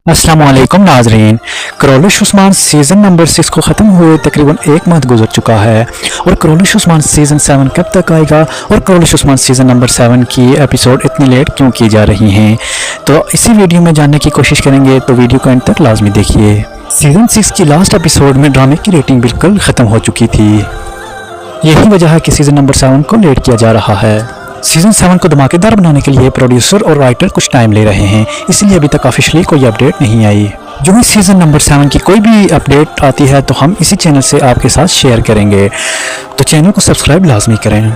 अस्सलाम वालेकुम नाजरीन। करोलिश उस्मान सीज़न नंबर 6 को ख़त्म हुए तकरीबन एक माह गुजर चुका है और करोलिश उस्मान सीज़न 7 कब तक आएगा और करोलिश उस्मान सीज़न नंबर 7 की एपिसोड इतनी लेट क्यों की जा रही हैं, तो इसी वीडियो में जानने की कोशिश करेंगे, तो वीडियो को एंड तक लाजमी देखिए। सीज़न 6 की लास्ट एपिसोड में ड्रामे की रेटिंग बिल्कुल ख़त्म हो चुकी थी। यही वजह है कि सीज़न नंबर 7 को लेट किया जा रहा है। सीजन 7 को धमाकेदार बनाने के लिए प्रोड्यूसर और राइटर कुछ टाइम ले रहे हैं, इसलिए अभी तक ऑफिशियली कोई अपडेट नहीं आई। जो भी सीजन नंबर 7 की कोई भी अपडेट आती है तो हम इसी चैनल से आपके साथ शेयर करेंगे, तो चैनल को सब्सक्राइब लाजमी करें।